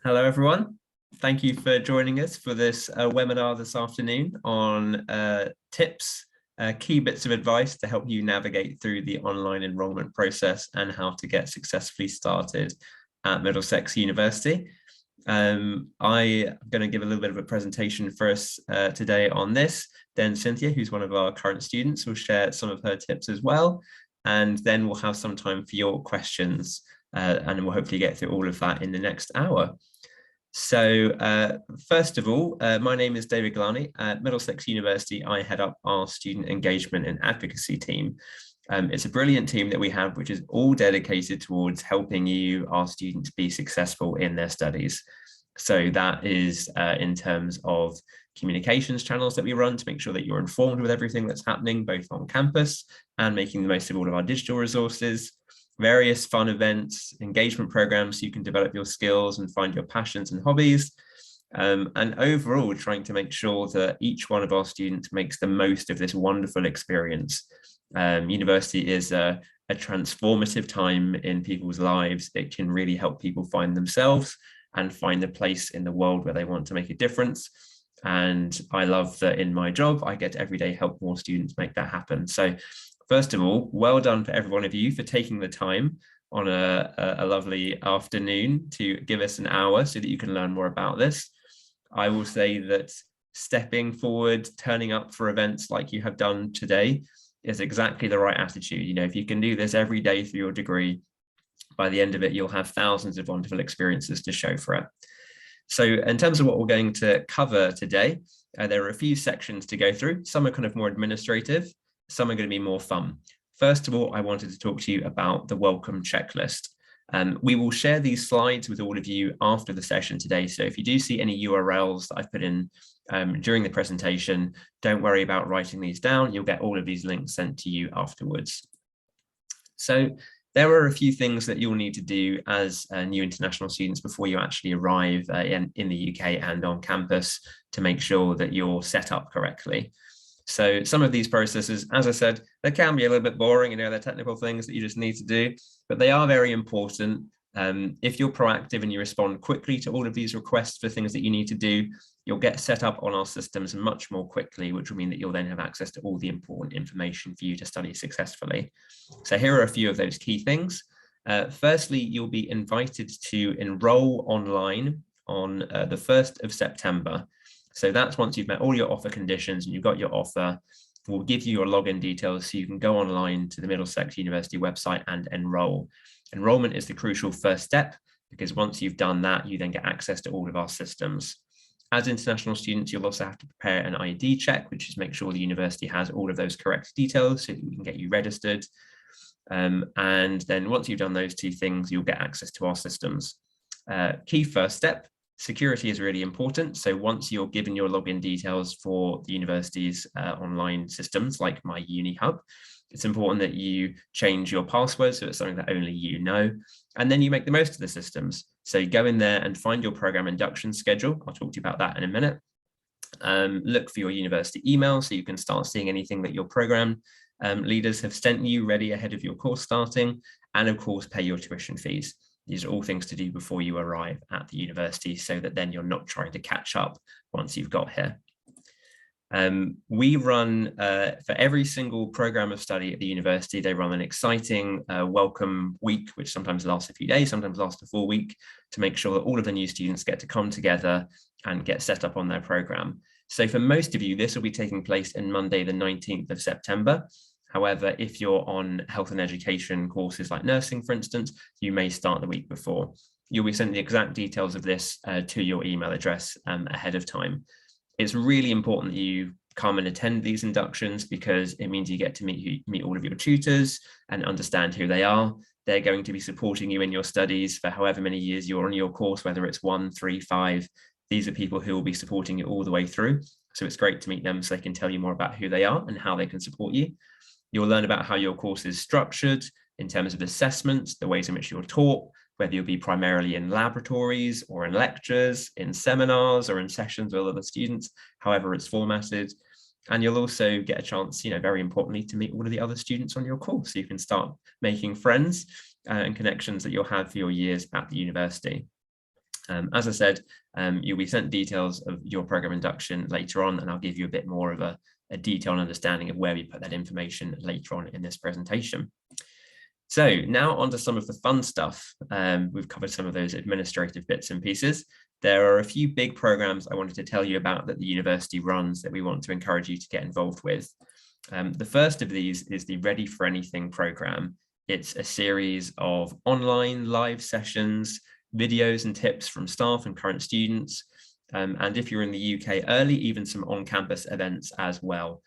Hello, everyone. Thank you for joining us for this webinar this afternoon on tips, key bits of advice to help you navigate through the online enrollment process and how to get successfully started at Middlesex University. I'm going to give a little bit of a presentation for us today on this. Then Cynthia, who's one of our current students, will share some of her tips as well. And then we'll have some time for your questions and we'll hopefully get through all of that in the next hour. So first of all, my name is David Glarney. At Middlesex University, I head up our student engagement and advocacy team. It's a brilliant team that we have, which is all dedicated towards helping you, our students, be successful in their studies. So that is in terms of communications channels that we run to make sure that you're informed with everything that's happening, both on campus and making the most of all of our digital resources. Various fun events, engagement programs so you can develop your skills and find your passions and hobbies. And overall, trying to make sure that each one of our students makes the most of this wonderful experience. University is a transformative time in people's lives. It can really help people find themselves and find a place in the world where they want to make a difference. And I love that in my job, I get to every day help more students make that happen. So first of all, well done for every one of you for taking the time on a lovely afternoon to give us an hour so that you can learn more about this. I will say that stepping forward, turning up for events like you have done today is exactly the right attitude. You know, if you can do this every day through your degree, by the end of it, you'll have thousands of wonderful experiences to show for it. So in terms of what we're going to cover today, there are a few sections to go through. Some are kind of more administrative. Some are going to be more fun. First of all, I wanted to talk to you about the welcome checklist. We will share these slides with all of you after the session today. So if you do see any URLs that I've put in during the presentation, don't worry about writing these down. You'll get all of these links sent to you afterwards. So there are a few things that you'll need to do as new international students before you actually arrive in the UK and on campus to make sure that you're set up correctly. So some of these processes, as I said, they can be a little bit boring, they're technical things that you just need to do, but they are very important. If you're proactive and you respond quickly to all of these requests for things that you need to do, you'll get set up on our systems much more quickly, which will mean that you'll then have access to all the important information for you to study successfully. So here are a few of those key things. Firstly, you'll be invited to enroll online on the 1st of September. So that's once you've met all your offer conditions and you've got your offer, we'll give you your login details so you can go online to the Middlesex University website and enroll. Enrollment is the crucial first step because once you've done that, you then get access to all of our systems. As international students, you'll also have to prepare an ID check, which is make sure the university has all of those correct details so that we can get you registered. And then once you've done those two things, you'll get access to our systems. Key first step. Security is really important. So once you're given your login details for the university's online systems like My Uni Hub, it's important that you change your password so it's something that only you know, and then you make the most of the systems. So go in there and find your program induction schedule. I'll talk to you about that in a minute. Look for your university email so you can start seeing anything that your program leaders have sent you ready ahead of your course starting, and of course pay your tuition fees. These are all things to do before you arrive at the university so that then you're not trying to catch up once you've got here. We run, for every single program of study at the university, they run an exciting welcome week, which sometimes lasts a few days, sometimes lasts a full week, to make sure that all of the new students get to come together and get set up on their program. So for most of you, this will be taking place on Monday, the 19th of September. However, if you're on health and education courses like nursing, for instance, you may start the week before. You'll be sent the exact details of this to your email address ahead of time. It's really important that you come and attend these inductions because it means you get to meet all of your tutors and understand who they are. They're going to be supporting you in your studies for however many years you're on your course, whether it's 1, 3, 5. These are people who will be supporting you all the way through. So it's great to meet them so they can tell you more about who they are and how they can support you. You'll learn about how your course is structured in terms of assessments, the ways in which you're taught, whether you'll be primarily in laboratories or in lectures, in seminars or in sessions with other students, however it's formatted. And you'll also get a chance, very importantly, to meet all of the other students on your course. So you can start making friends and connections that you'll have for your years at the university. As I said, you'll be sent details of your program induction later on, and I'll give you a bit more of a detailed understanding of where we put that information later on in this presentation. So now onto some of the fun stuff. We've covered some of those administrative bits and pieces. There are a few big programs I wanted to tell you about that the university runs that we want to encourage you to get involved with. The first of these is the Ready for Anything program. It's a series of online live sessions, videos and tips from staff and current students. And if you're in the UK early, even some on-campus events as well.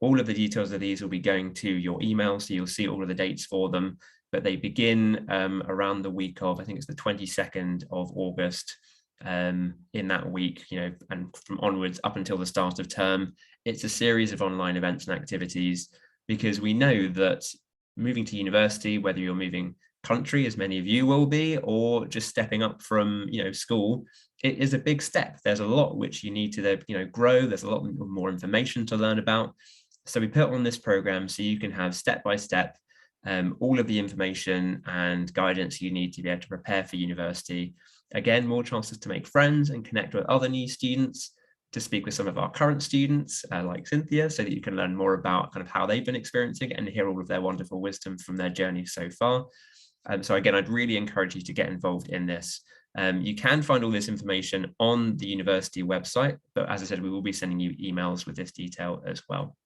All of the details of these will be going to your email, so you'll see all of the dates for them, but they begin around the week of, I think it's the 22nd of August. In that week, and from onwards up until the start of term, it's a series of online events and activities, because we know that moving to university, whether you're moving country, as many of you will be, or just stepping up from school, it is a big step. There's a lot which you need to grow. There's a lot more information to learn about. So we put on this program so you can have step by step all of the information and guidance you need to be able to prepare for university. Again, more chances to make friends and connect with other new students, to speak with some of our current students like Cynthia, so that you can learn more about kind of how they've been experiencing it and hear all of their wonderful wisdom from their journey so far. So again, I'd really encourage you to get involved in this. You can find all this information on the university website, but as I said, we will be sending you emails with this detail as well.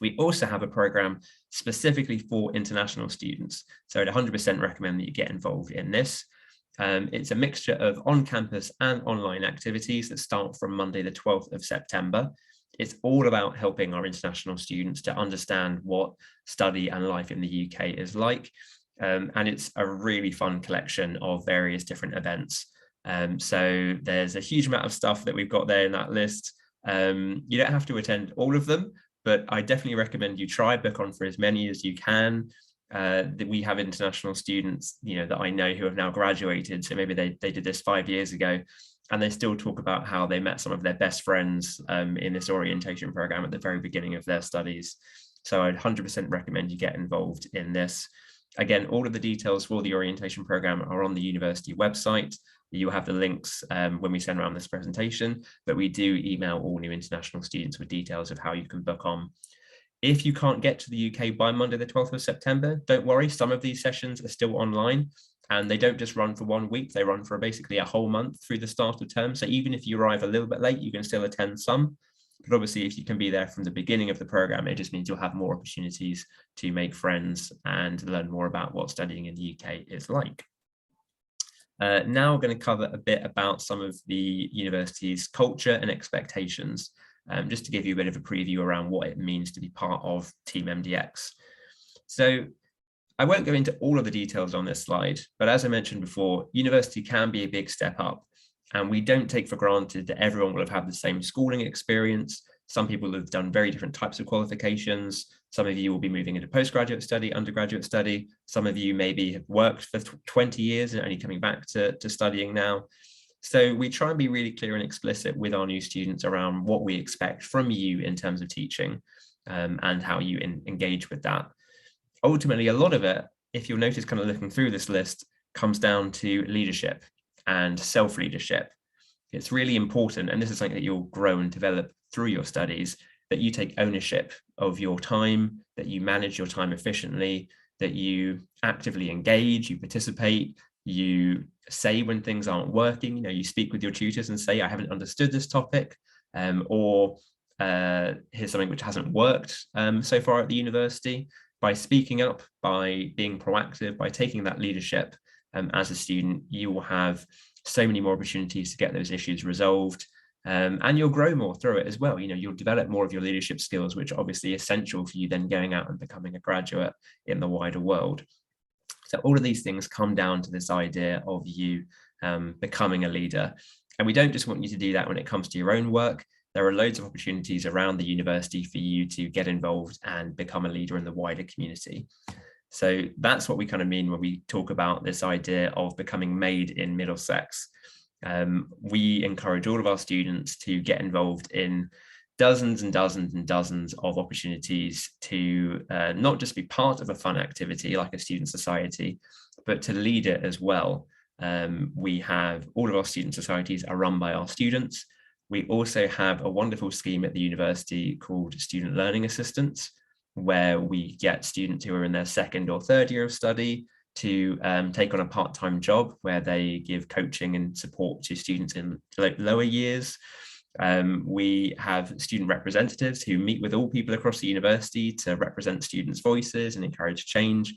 We also have a program specifically for international students. So I'd 100% recommend that you get involved in this. It's a mixture of on-campus and online activities that start from Monday, the 12th of September. It's all about helping our international students to understand what study and life in the UK is like. And it's a really fun collection of various different events. So there's a huge amount of stuff that we've got there in that list. You don't have to attend all of them, but I definitely recommend you try book on for as many as you can. We have international students, that I know who have now graduated. So maybe they did this 5 years ago, and they still talk about how they met some of their best friends in this orientation program at the very beginning of their studies. So I'd 100% recommend you get involved in this. Again, all of the details for the orientation program are on the university website. You'll have the links when we send around this presentation, but we do email all new international students with details of how you can book on. If you can't get to the UK by Monday, the 12th of September, don't worry. Some of these sessions are still online, and they don't just run for 1 week. They run for basically a whole month through the start of term. So even if you arrive a little bit late, you can still attend some. But obviously, if you can be there from the beginning of the program, it just means you'll have more opportunities to make friends and learn more about what studying in the UK is like. Now we're going to cover a bit about some of the university's culture and expectations, just to give you a bit of a preview around what it means to be part of Team MDX. So I won't go into all of the details on this slide, but as I mentioned before, university can be a big step up, and we don't take for granted that everyone will have had the same schooling experience. Some people have done very different types of qualifications. Some of you will be moving into postgraduate study, undergraduate study. Some of you maybe have worked for 20 years and only coming back to studying now. So we try and be really clear and explicit with our new students around what we expect from you in terms of teaching and how you engage with that. Ultimately, a lot of it, if you'll notice kind of looking through this list, comes down to leadership and self-leadership. It's really important, and this is something that you'll grow and develop through your studies, that you take ownership of your time, that you manage your time efficiently, that you actively engage, you participate, you say when things aren't working. You speak with your tutors and say, I haven't understood this topic, or here's something which hasn't worked so far at the university. By speaking up, by being proactive, by taking that leadership as a student, you will have so many more opportunities to get those issues resolved, and you'll grow more through it as well. You'll develop more of your leadership skills, which are obviously essential for you then going out and becoming a graduate in the wider world. So all of these things come down to this idea of you becoming a leader. And we don't just want you to do that when it comes to your own work. There are loads of opportunities around the university for you to get involved and become a leader in the wider community. So that's what we kind of mean when we talk about this idea of becoming made in Middlesex. We encourage all of our students to get involved in dozens and dozens and dozens of opportunities to not just be part of a fun activity like a student society, but to lead it as well. We have all of our student societies are run by our students. We also have a wonderful scheme at the university called Student Learning Assistants, where we get students who are in their second or third year of study to take on a part-time job where they give coaching and support to students in lower years. We have student representatives who meet with all people across the university to represent students' voices and encourage change.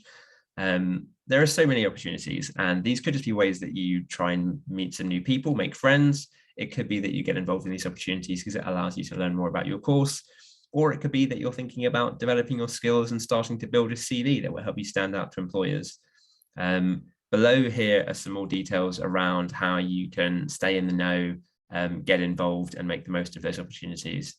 There are so many opportunities, and these could just be ways that you try and meet some new people, make friends. It could be that you get involved in these opportunities because it allows you to learn more about your course, or it could be that you're thinking about developing your skills and starting to build a CV that will help you stand out to employers. Below here are some more details around how you can stay in the know, get involved and make the most of those opportunities.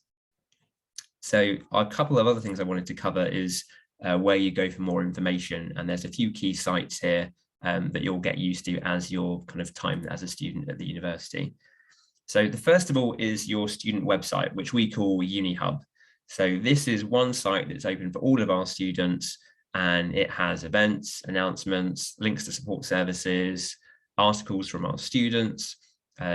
So a couple of other things I wanted to cover is where you go for more information. And there's a few key sites here that you'll get used to as your kind of time as a student at the university. So the first of all is your student website, which we call UniHub. So this is one site that's open for all of our students, and it has events, announcements, links to support services, articles from our students,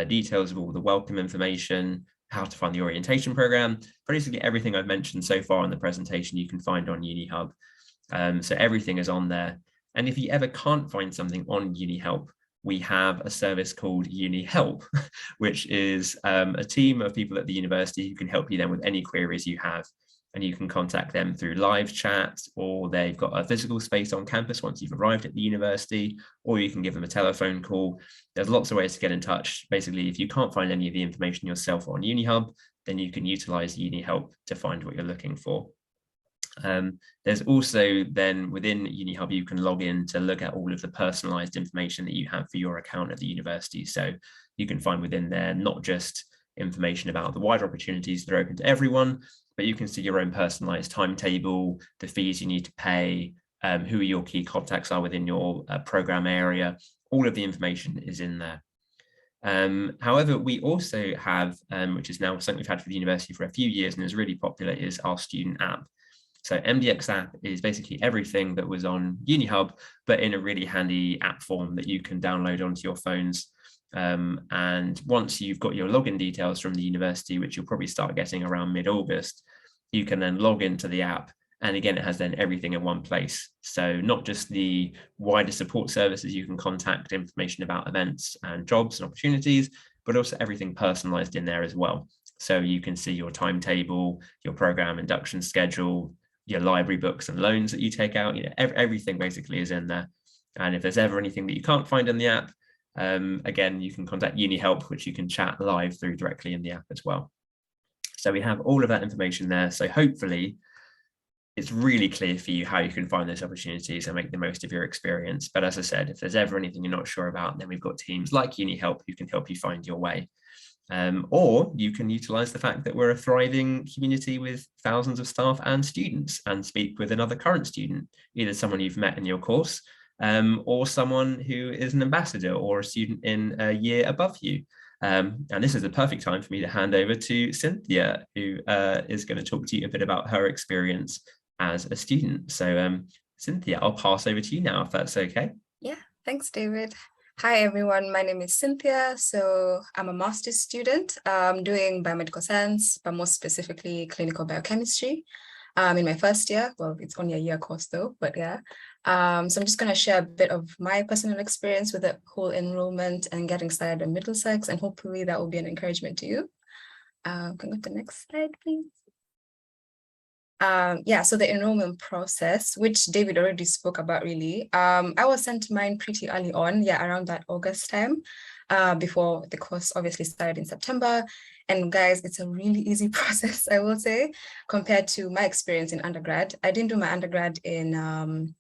details of all the welcome information, how to find the orientation program. Basically everything I've mentioned so far in the presentation you can find on UniHub. So everything is on there. And if you ever can't find something on UniHelp, we have a service called UniHelp, which is a team of people at the university who can help you then with any queries you have. And you can contact them through live chat, or they've got a physical space on campus once you've arrived at the university, or you can give them a telephone call. There's lots of ways to get in touch. Basically, if you can't find any of the information yourself on UniHub, then you can utilize UniHelp to find what you're looking for. There's also then within UniHub, you can log in to look at all of the personalized information that you have for your account at the university. So you can find within there not just information about the wider opportunities that are open to everyone, but you can see your own personalized timetable, the fees you need to pay, who your key contacts are within your program area. All of the information is in there. However, we also have, which is now something we've had for the university for a few years and is really popular, is our student app. So MDX app is basically everything that was on UniHub, but in a really handy app form that you can download onto your phones. And once you've got your login details from the university, which you'll probably start getting around mid-August, you can then log into the app. And again, it has then everything in one place. So not just the wider support services you can contact, information about events and jobs and opportunities, but also everything personalized in there as well. So you can see your timetable, your program induction schedule, your library books and loans that you take out, everything basically is in there. And if there's ever anything that you can't find in the app, again, you can contact UniHelp, which you can chat live through directly in the app as well. So we have all of that information there. So hopefully it's really clear for you how you can find those opportunities and make the most of your experience. But as I said, if there's ever anything you're not sure about, then we've got teams like UniHelp who can help you find your way. Or you can utilize the fact that we're a thriving community with thousands of staff and students and speak with another current student, either someone you've met in your course, or someone who is an ambassador or a student in a year above you. And this is the perfect time for me to hand over to Cynthia, who is going to talk to you a bit about her experience as a student. So Cynthia, I'll pass over to you now, if that's okay. Yeah, thanks, David. Hi, everyone. My name is Cynthia. So I'm a master's student doing biomedical science, but more specifically clinical biochemistry. In my first year. Well, it's only a year course though, but yeah. So I'm just going to share a bit of my personal experience with the whole enrollment and getting started in Middlesex, and hopefully that will be an encouragement to you. Can we go to the next slide, please? Yeah, so the enrollment process, which David already spoke about really. I was sent mine pretty early on, yeah, around that August time, before the course obviously started in September. And guys, it's a really easy process, I will say, compared to my experience in undergrad. I didn't do my undergrad in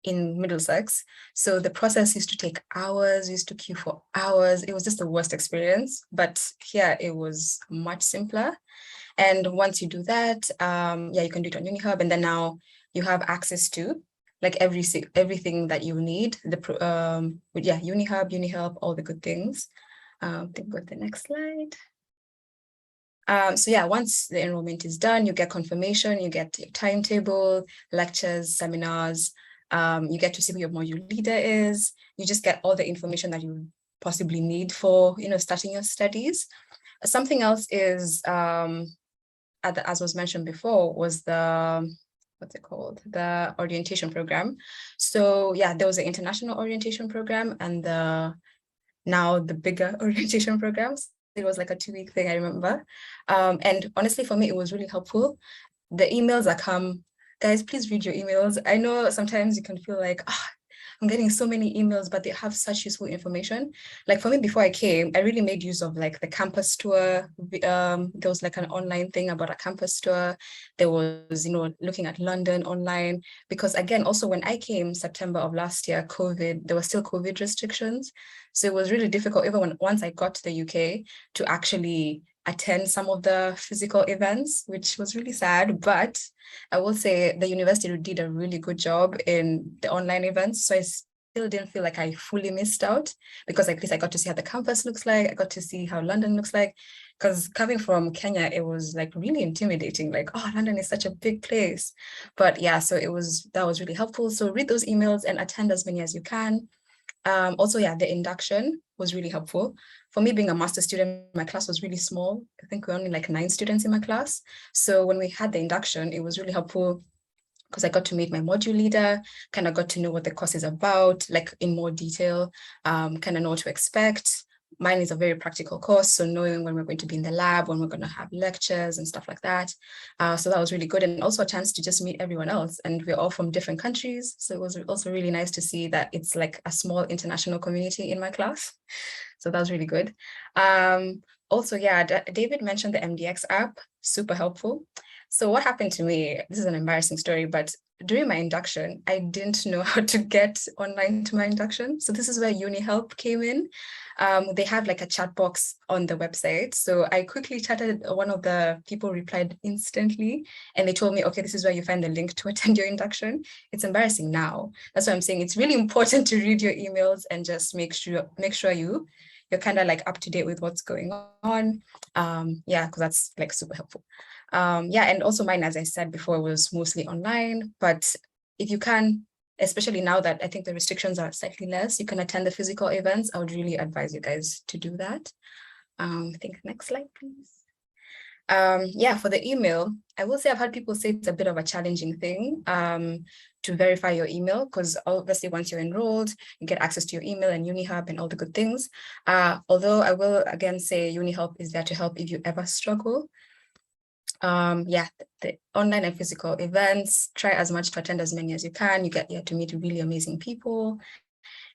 Middlesex. So the process used to take hours, used to queue for hours. It was just the worst experience, but here it was much simpler. And once you do that, yeah, you can do it on UniHub, and then now you have access to like everything that you need. Yeah, UniHub, UniHelp, all the good things. Think about the next slide. So yeah, once the enrollment is done, you get confirmation, you get your timetable, lectures, seminars, You get to see who your module leader is. You just get all the information that you possibly need for, starting your studies. Something else is, as was mentioned before, was what's it called? The orientation program. So yeah, there was an international orientation program and now the bigger orientation programs. It was like a 2-week thing, I remember. And honestly, for me, it was really helpful. The emails that come, guys, please read your emails. I know sometimes you can feel like, I'm getting so many emails, but they have such useful information. Like for me, before I came, I really made use of like the campus tour. There was like an online thing about a campus tour. There was, looking at London online, because again, also when I came September of last year, there were still COVID restrictions. So it was really difficult, even once I got to the UK, to actually attend some of the physical events, which was really sad. But I will say the university did a really good job in the online events. So I still didn't feel like I fully missed out, because at least I got to see how the campus looks like. I got to see how London looks like. Because coming from Kenya, it was like really intimidating. Like, oh, London is such a big place. But yeah, so that was really helpful. So read those emails and attend as many as you can. Also, yeah, the induction was really helpful. For me, being a master's student, my class was really small. I think we were only like 9 students in my class. So when we had the induction, it was really helpful because I got to meet my module leader, kind of got to know what the course is about, like in more detail, kind of know what to expect. Mine is a very practical course, so knowing when we're going to be in the lab, when we're going to have lectures and stuff like that. So that was really good, and also a chance to just meet everyone else. And we're all from different countries, so it was also really nice to see that it's like a small international community in my class. So that was really good. Also, yeah, David mentioned the MDX app, super helpful. So what happened to me, this is an embarrassing story, but during my induction, I didn't know how to get online to my induction. So this is where UniHelp came in. They have like a chat box on the website. So I quickly chatted, one of the people replied instantly, and they told me, okay, this is where you find the link to attend your induction. It's embarrassing now. That's why I'm saying it's really important to read your emails and just make sure you're kind of like up to date with what's going on. Yeah, because that's like super helpful. Yeah, and also mine, as I said before, was mostly online, but if you can, especially now that I think the restrictions are slightly less, you can attend the physical events. I would really advise you guys to do that. I think next slide, please. Yeah, for the email, I will say I've had people say it's a bit of a challenging thing to verify your email, because obviously once you're enrolled, you get access to your email and UniHub and all the good things. Although I will again say UniHelp is there to help if you ever struggle. Yeah, the online and physical events, try as much to attend as many as you can. You get to meet really amazing people.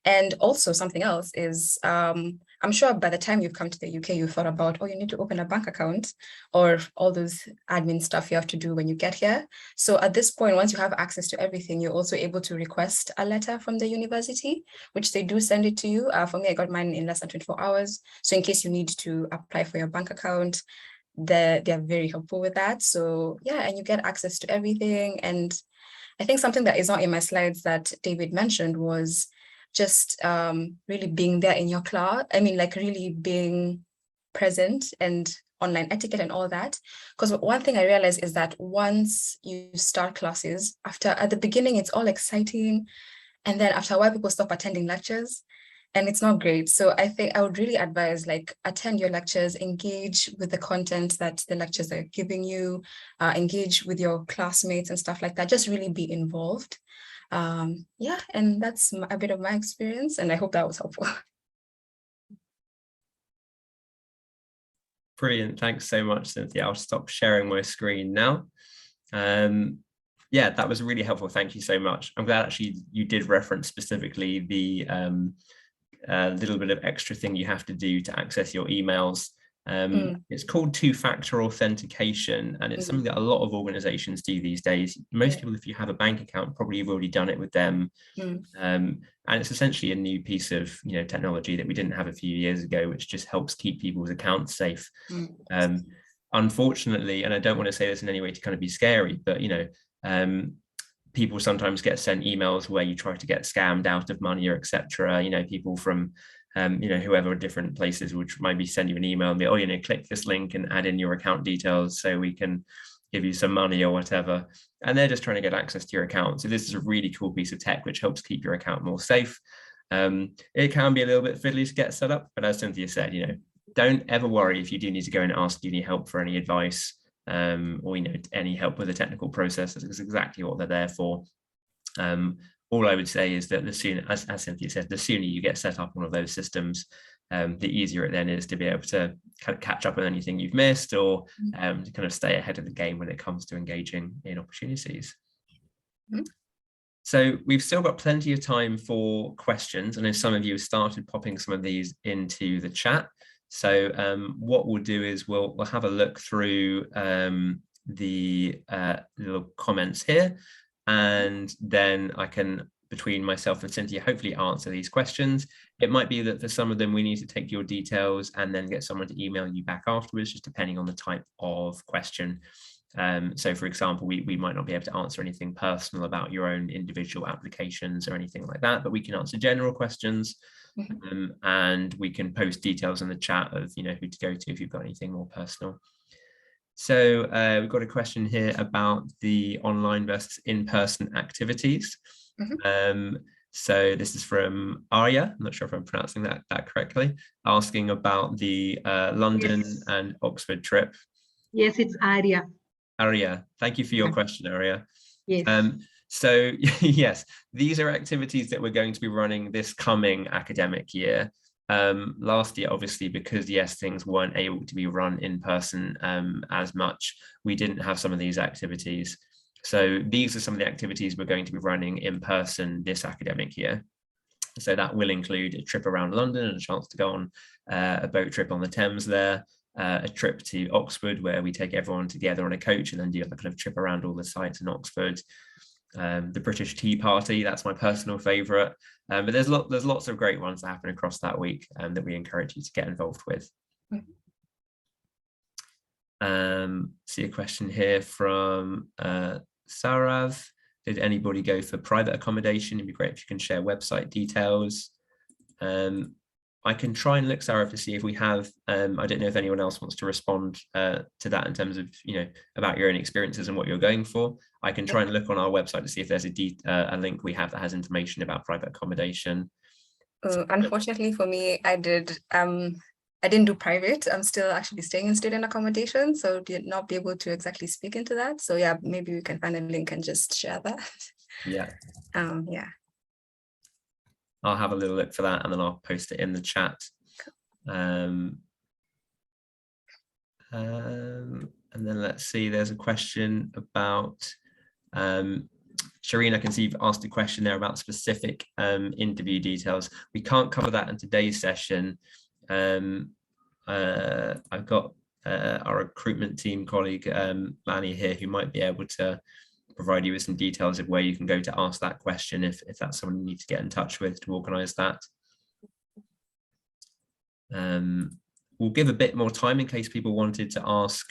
And also something else is, I'm sure by the time you've come to the UK, you thought about, oh, you need to open a bank account or all those admin stuff you have to do when you get here. So at this point, once you have access to everything, you're also able to request a letter from the university, which they do send it to you. For me, I got mine in less than 24 hours. So in case you need to apply for your bank account, they're very helpful with that. So yeah, and you get access to everything. And I think something that is not in my slides that David mentioned was just really being there in your class. I mean, like really being present and online etiquette and all that. Because one thing I realized is that once you start classes, at the beginning, it's all exciting. And then after a while, people stop attending lectures. And it's not great. So I think I would really advise, like, attend your lectures, engage with the content that the lectures are giving you, engage with your classmates and stuff like that. Just really be involved. Yeah, and that's a bit of my experience, and I hope that was helpful. Brilliant. Thanks so much, Cynthia. I'll stop sharing my screen now. Yeah, that was really helpful. Thank you so much. I'm glad actually you did reference specifically the little bit of extra thing you have to do to access your emails. It's called two-factor authentication, and it's something that a lot of organizations do these days. Most people, if you have a bank account, probably you've already done it with them. And it's essentially a new piece of technology that we didn't have a few years ago, which just helps keep people's accounts safe. Unfortunately, and I don't want to say this in any way to kind of be scary, but people sometimes get sent emails where you try to get scammed out of money or etc. People from whoever different places which might be send you an email and be, oh, click this link and add in your account details so we can give you some money or whatever, and they're just trying to get access to your account. So this is a really cool piece of tech which helps keep your account more safe. It can be a little bit fiddly to get set up, but as Cynthia said, don't ever worry if you do need to go and ask any help for any advice, or any help with the technical process. That's exactly what they're there for. All I would say is that the sooner, as Cynthia said, the sooner you get set up on one of those systems, the easier it then is to be able to kind of catch up with anything you've missed, or to kind of stay ahead of the game when it comes to engaging in opportunities. So we've still got plenty of time for questions. I know some of you have started popping some of these into the chat. So what we'll do is we'll have a look through the little comments here, and then I can, between myself and Cynthia, hopefully answer these questions. It might be that for some of them we need to take your details and then get someone to email you back afterwards, just depending on the type of question. So for example, we might not be able to answer anything personal about your own individual applications or anything like that, but we can answer general questions. And we can post details in the chat of who to go to if you've got anything more personal. So we've got a question here about the online versus in-person activities. So this is from Arya, I'm not sure if I'm pronouncing that correctly, asking about the London and Oxford trip. Yes, it's Arya. Arya, thank you for your question, Arya. Yes. So yes, these are activities that we're going to be running this coming academic year. Last year, obviously, because things weren't able to be run in person as much, we didn't have some of these activities. So these are some of the activities we're going to be running in person this academic year. So that will include a trip around London and a chance to go on a boat trip on the Thames there, a trip to Oxford where we take everyone together on a coach and then do a kind of trip around all the sites in Oxford. The British Tea Party, that's my personal favorite, but there's lots of great ones that happen across that week that we encourage you to get involved with. See a question here from Sarav. Did anybody go for private accommodation? It'd be great if you can share website details. I can try and look, Sarah, to see if we have, I don't know if anyone else wants to respond to that in terms of, about your own experiences and what you're going for. I can try and look on our website to see if there's a link we have that has information about private accommodation. Unfortunately for me, I didn't do private. I'm still actually staying in student accommodation, so did not be able to exactly speak into that. So yeah, maybe we can find a link and just share that. Yeah. Yeah. I'll have a little look for that and then I'll post it in the chat. And then let's see, there's a question about, Shireen, I can see you've asked a question there about specific interview details. We can't cover that in today's session. I've got our recruitment team colleague, Lanny here, who might be able to provide you with some details of where you can go to ask that question if that's someone you need to get in touch with to organise that. We'll give a bit more time in case people wanted to ask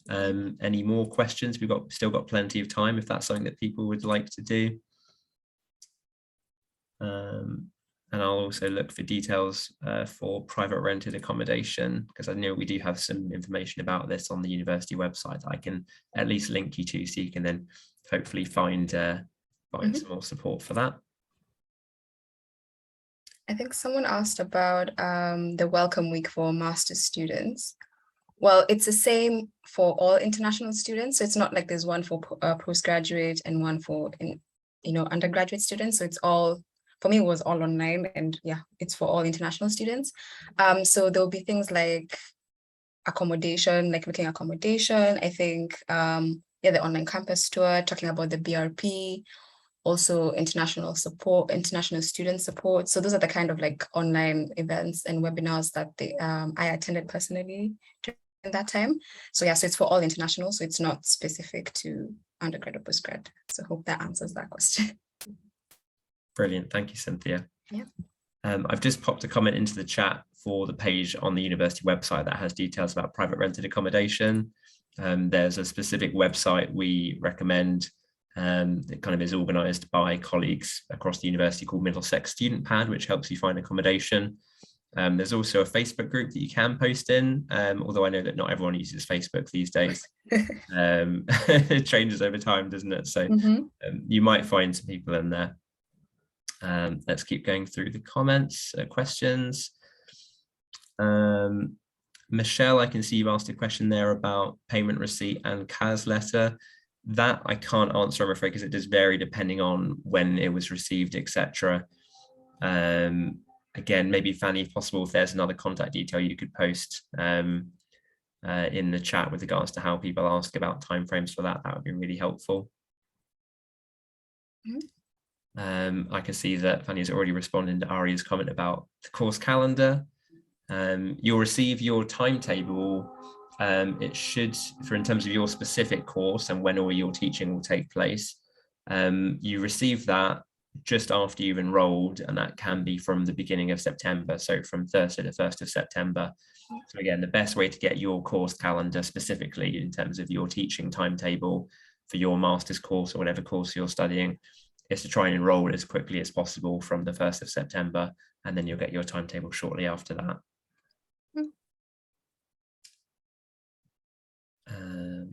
any more questions. We've still got plenty of time if that's something that people would like to do. And I'll also look for details for private rented accommodation, because I know we do have some information about this on the university website I can at least link you to, so you can then hopefully find some more support for that. I think someone asked about the welcome week for master's students. Well, it's the same for all international students. So it's not like there's one for postgraduate and one for undergraduate students. So it's all, for me, it was all online, and yeah, it's for all international students. So there'll be things like accommodation, like looking at accommodation. I think the online campus tour, talking about the BRP, also international support, international student support. So those are the kind of like online events and webinars that I attended personally during that time. So yeah, so it's for all international. So it's not specific to undergrad or postgrad. So I hope that answers that question. Brilliant. Thank you, Cynthia. Yeah. I've just popped a comment into the chat for the page on the university website that has details about private rented accommodation. There's a specific website we recommend that kind of is organised by colleagues across the university called Middlesex Student Pad, which helps you find accommodation. There's also a Facebook group that you can post in, although I know that not everyone uses Facebook these days. It changes over time, doesn't it? So you might find some people in there. Let's keep going through the comments, questions. Michelle, I can see you've asked a question there about payment receipt and CAS letter. That I can't answer, I'm afraid, because it does vary depending on when it was received, etc. Again, maybe Fanny, if possible, if there's another contact detail you could post in the chat with regards to how people ask about timeframes for that, that would be really helpful. I can see that Fanny has already responded to Aria's comment about the course calendar. You'll receive your timetable. It should, in terms of your specific course and when all your teaching will take place, you receive that just after you've enrolled, and that can be from the beginning of September, so from Thursday the 1st of September. So again, the best way to get your course calendar specifically in terms of your teaching timetable for your master's course or whatever course you're studying is to try and enroll as quickly as possible from the 1st of September, and then you'll get your timetable shortly after that.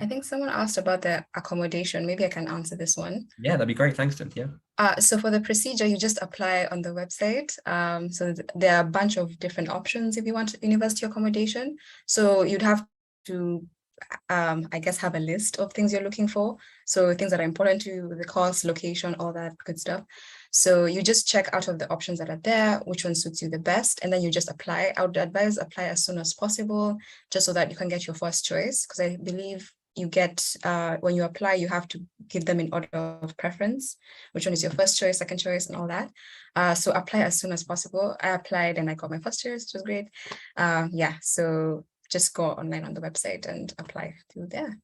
I think someone asked about the accommodation. Maybe I can answer this one. Yeah, that'd be great. Thanks, Cynthia. So for the procedure, you just apply on the website. So there are a bunch of different options if you want university accommodation. So you'd have to, I guess, have a list of things you're looking for. So things that are important to you, the cost, location, all that good stuff. So you just check out of the options that are there, which one suits you the best, and then you just apply. I would advise apply as soon as possible, just so that you can get your first choice. Because I believe you get, when you apply, you have to give them in order of preference, which one is your first choice, second choice, and all that. So apply as soon as possible. I applied and I got my first choice, which was great. Yeah, so just go online on the website and apply through there.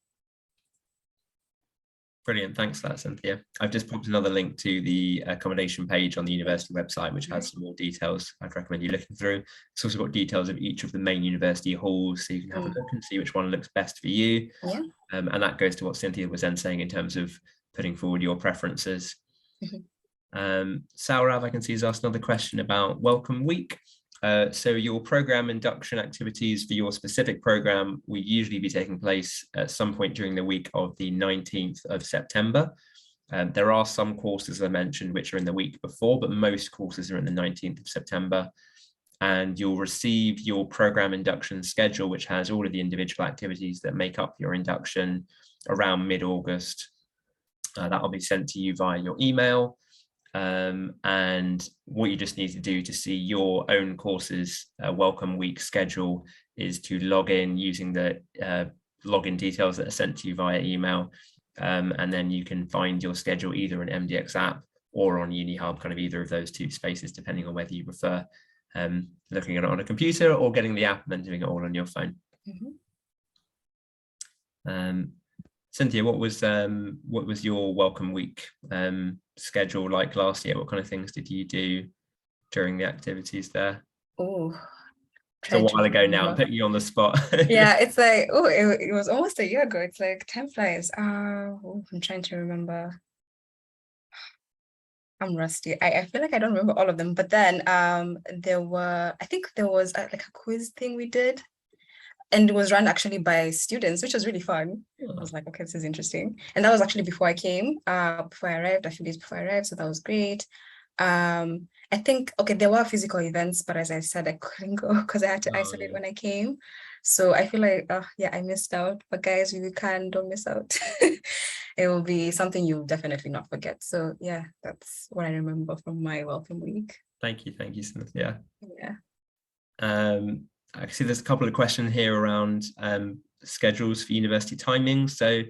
Brilliant, thanks for that, Cynthia. I've just popped another link to the accommodation page on the university website, which has some more details I'd recommend you looking through. It's also got details of each of the main university halls, so you can have a look and see which one looks best for you. Yeah. And that goes to what Cynthia was then saying in terms of putting forward your preferences. Saurav, I can see, has asked another question about Welcome Week. So your program induction activities for your specific program will usually be taking place at some point during the week of the 19th of September. There are some courses, as I mentioned, which are in the week before, but most courses are in the 19th of September. And you'll receive your program induction schedule, which has all of the individual activities that make up your induction around mid-August. That will be sent to you via your email. And what you just need to do to see your own courses Welcome Week schedule is to log in using the login details that are sent to you via email, and then you can find your schedule either in MDX app or on UniHub, kind of either of those two spaces, depending on whether you prefer looking at it on a computer or getting the app and then doing it all on your phone. Cynthia, what was your Welcome Week schedule like last year? What kind of things did you do during the activities there? Oh, it's a while ago now. I'm putting you on the spot. Yeah, it's like, oh, it was almost a year ago. It's like time flies. I'm trying to remember. I'm rusty. I feel like I don't remember all of them, but then I think there was like a quiz thing we did, and it was run actually by students, which was really fun. I was like, okay, this is interesting. And that was actually before I came, before I arrived, a few days before I arrived. So that was great. I think, okay, there were physical events, but as I said, I couldn't go because I had to isolate when I came. So I feel like, yeah, I missed out. But guys, if you can, don't miss out. It will be something you'll definitely not forget. So yeah, that's what I remember from my Welcome Week. Thank you, Cynthia. Yeah. I can see there's a couple of questions here around schedules for university timings. So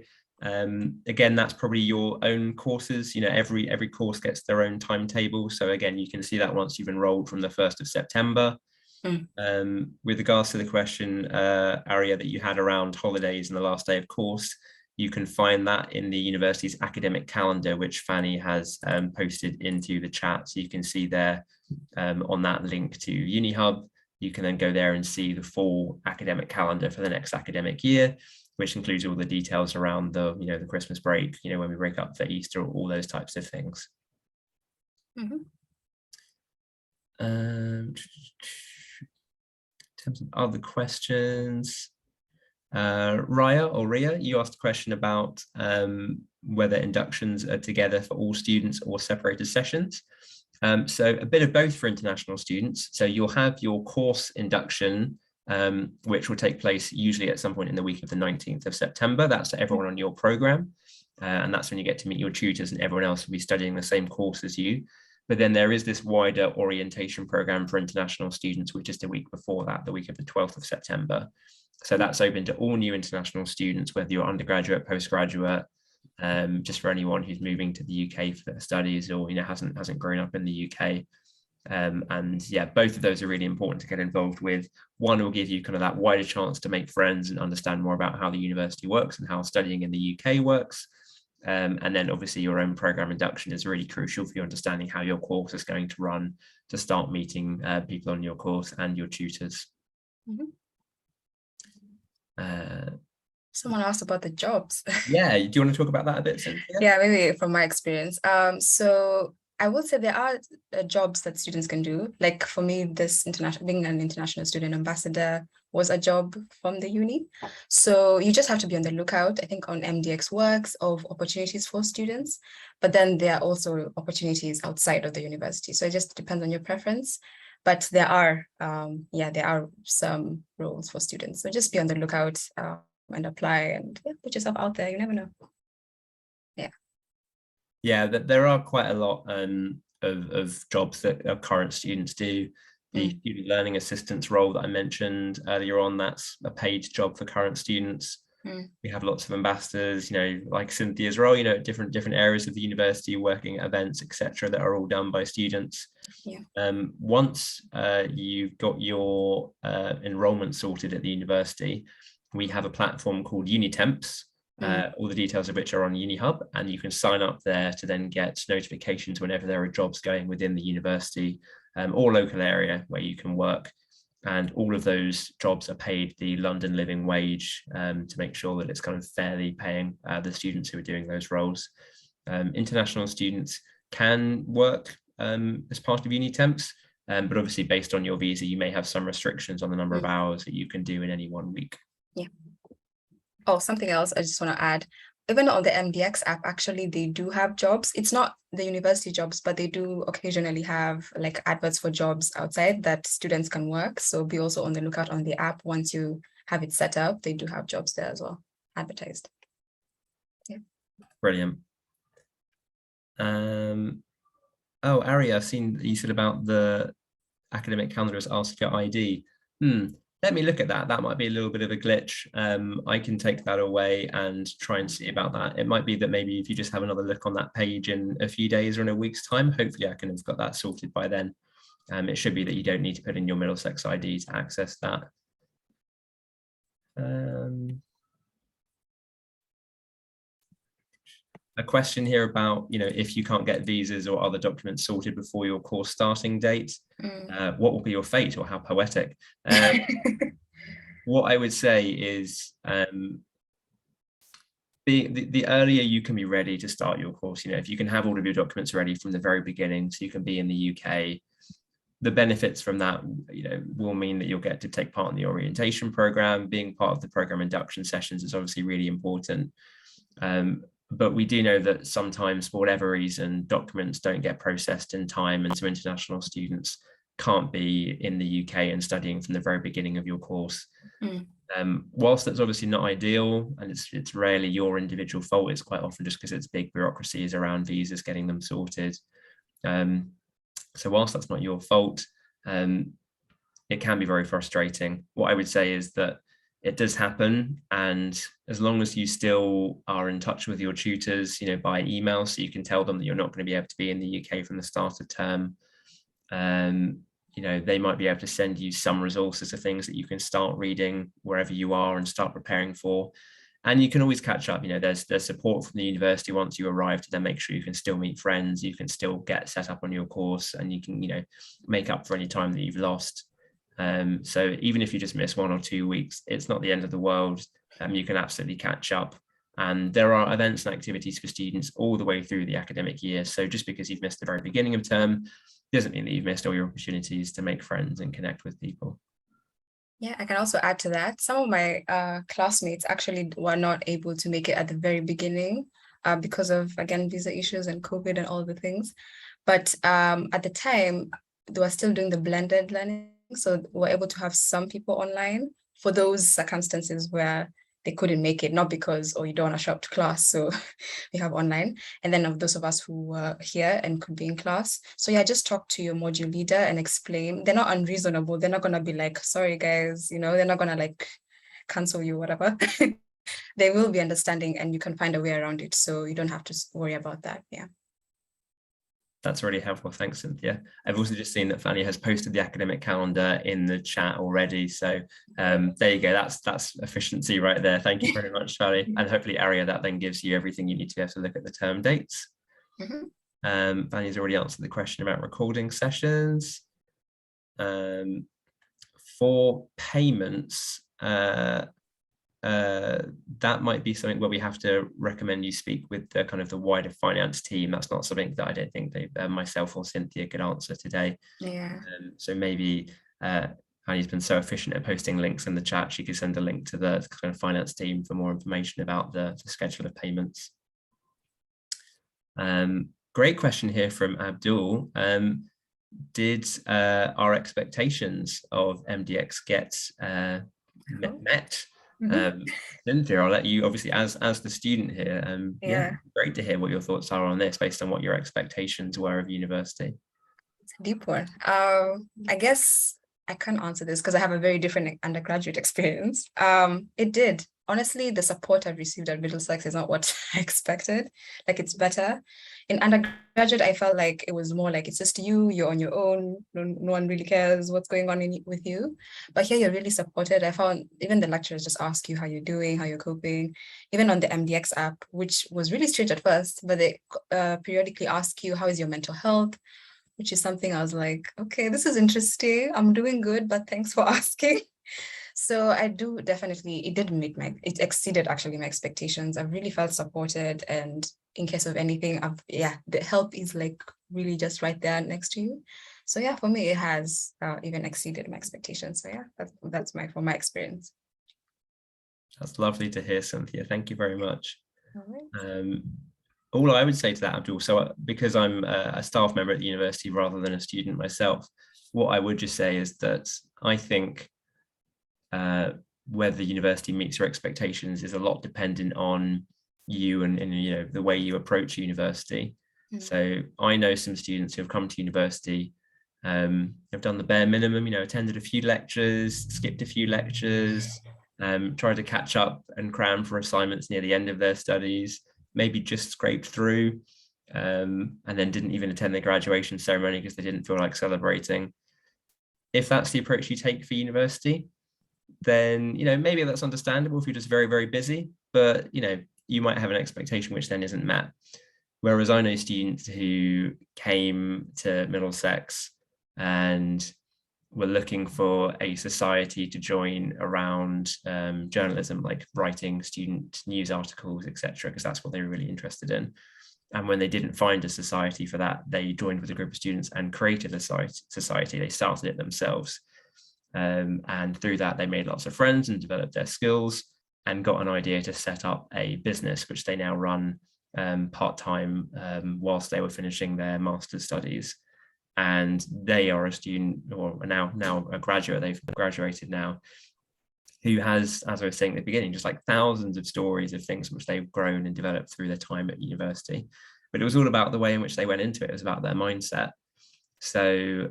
again, that's probably your own courses. You know, every course gets their own timetable. So again, you can see that once you've enrolled from the 1st of September. With regards to the question, Aria, that you had around holidays and the last day of course, you can find that in the university's academic calendar, which Fanny has posted into the chat. So you can see there on that link to UniHub. You can then go there and see the full academic calendar for the next academic year, which includes all the details around the, the Christmas break, when we break up for Easter, all those types of things. terms of other questions, Ria, you asked a question about whether inductions are together for all students or separated sessions. So a bit of both for international students. So you'll have your course induction, which will take place usually at some point in the week of the 19th of September. That's for everyone on your program. And that's when you get to meet your tutors, and everyone else will be studying the same course as you. But then there is this wider orientation program for international students, which is the week before that, the week of the 12th of September. So that's open to all new international students, whether you're undergraduate, postgraduate, just for anyone who's moving to the UK for their studies, or hasn't grown up in the UK. And yeah, both of those are really important to get involved with. One will give you kind of that wider chance to make friends and understand more about how the university works and how studying in the UK works. And then obviously your own program induction is really crucial for you understanding how your course is going to run, to start meeting people on your course and your tutors. Mm-hmm. Someone asked about the jobs. Yeah, do you want to talk about that a bit, Cynthia? Yeah, maybe from my experience. So I would say there are jobs that students can do. Like for me, being an international student ambassador was a job from the uni. So you just have to be on the lookout, I think, on MDX Works of opportunities for students. But then there are also opportunities outside of the university. So it just depends on your preference. But there are some roles for students. So just be on the lookout and apply and put yourself out there. You never know. Yeah, there are quite a lot of jobs that our current students do. The student learning assistance role that I mentioned earlier on, that's a paid job for current students. We have lots of ambassadors, like Cynthia's role, different areas of the university, working at events, etc., that are all done by students. Yeah. Once you've got your enrollment sorted at the university, we have a platform called UniTemps. All the details of which are on UniHub, and you can sign up there to then get notifications whenever there are jobs going within the university or local area where you can work. And all of those jobs are paid the London living wage to make sure that it's kind of fairly paying the students who are doing those roles. International students can work as part of UniTemps, but obviously based on your visa, you may have some restrictions on the number of hours that you can do in any 1 week. Yeah. Oh, something else I just want to add, even on the MDX app, actually, they do have jobs. It's not the university jobs, but they do occasionally have like adverts for jobs outside that students can work. So be also on the lookout on the app. Once you have it set up, they do have jobs there as well, advertised. Yeah. Brilliant. Oh, Ari, I've seen you said about the academic calendar has asked for your ID. Let me look at that. That might be a little bit of a glitch. I can take that away and try and see about that. It might be that maybe if you just have another look on that page in a few days or in a week's time, hopefully I can have got that sorted by then. It should be that you don't need to put in your Middlesex ID to access that. A question here about, if you can't get visas or other documents sorted before your course starting date, what will be your fate, or how poetic? What I would say is the earlier you can be ready to start your course, if you can have all of your documents ready from the very beginning, so you can be in the UK, the benefits from that, will mean that you'll get to take part in the orientation program. Being part of the program induction sessions is obviously really important. But we do know that sometimes, for whatever reason, documents don't get processed in time, and so international students can't be in the UK and studying from the very beginning of your course. Whilst that's obviously not ideal, and it's rarely your individual fault, it's quite often just because it's big bureaucracies around visas, getting them sorted. So whilst that's not your fault, it can be very frustrating. What I would say is that it does happen, and as long as you still are in touch with your tutors, by email, so you can tell them that you're not going to be able to be in the UK from the start of term, they might be able to send you some resources of things that you can start reading wherever you are and start preparing for. And you can always catch up. There's support from the university once you arrive to then make sure you can still meet friends, you can still get set up on your course, and you can make up for any time that you've lost. So even if you just miss 1 or 2 weeks, it's not the end of the world. You can absolutely catch up. And there are events and activities for students all the way through the academic year. So just because you've missed the very beginning of term doesn't mean that you've missed all your opportunities to make friends and connect with people. Yeah, I can also add to that. Some of my classmates actually were not able to make it at the very beginning because of, again, visa issues and COVID and all the things. But at the time, they were still doing the blended learning. So we're able to have some people online for those circumstances where they couldn't make it, not because, oh, you don't want to show up to class. So we have online. And then of those of us who were here and could be in class. So yeah, just talk to your module leader and explain. They're not unreasonable. They're not going to be like, sorry, guys, they're not going to like cancel you, whatever. They will be understanding and you can find a way around it. So you don't have to worry about that. Yeah. That's really helpful. Thanks, Cynthia. I've also just seen that Fanny has posted the academic calendar in the chat already. So there you go. That's efficiency right there. Thank you very much, Fanny. And hopefully, Aria, that then gives you everything you need to be able to look at the term dates. Fanny's already answered the question about recording sessions. For payments, that might be something where we have to recommend you speak with the kind of the wider finance team. That's not something that I don't think myself or Cynthia could answer today. Yeah. So maybe Annie's been so efficient at posting links in the chat, she could send a link to the kind of finance team for more information about the schedule of payments. Great question here from Abdul. Did our expectations of MDX get met? Cynthia, I'll let you, obviously, as the student here, yeah, great to hear what your thoughts are on this based on what your expectations were of university. It's a deep one. I guess I can't answer this because I have a very different undergraduate experience. It did. Honestly, the support I've received at Middlesex is not what I expected. Like, it's better. In undergraduate, I felt like it was more like it's just you're on your own. No one really cares what's going on with you. But here you're really supported. I found even the lecturers just ask you how you're doing, how you're coping. Even on the MDX app, which was really strange at first, but they periodically ask you, how is your mental health? Which is something I was like, okay, this is interesting. I'm doing good, but thanks for asking. So I do definitely, it exceeded actually my expectations. I've really felt supported, and in case of anything, the help is like really just right there next to you. So yeah, for me, it has even exceeded my expectations. So yeah, that's my experience. That's lovely to hear, Cynthia. Thank you very much. All right. All I would say to that, Abdul, so because I'm a staff member at the university rather than a student myself, what I would just say is that I think whether the university meets your expectations is a lot dependent on you and the way you approach university. So I know some students who have come to university, have done the bare minimum, attended a few lectures, skipped a few lectures, tried to catch up and cram for assignments near the end of their studies, maybe just scraped through, and then didn't even attend the graduation ceremony because they didn't feel like celebrating. If that's the approach you take for university, then maybe that's understandable if you're just very, very busy, but you might have an expectation which then isn't met. Whereas I know students who came to Middlesex and were looking for a society to join around journalism, like writing student news articles, etc., because that's what they were really interested in. And when they didn't find a society for that, they joined with a group of students and created a society. They started it themselves. And through that, they made lots of friends and developed their skills and got an idea to set up a business, which they now run part-time whilst they were finishing their master's studies. And they are a student, or now a graduate, they've graduated now, who has, as I was saying at the beginning, just like thousands of stories of things which they've grown and developed through their time at university. But it was all about the way in which they went into it. It was about their mindset. So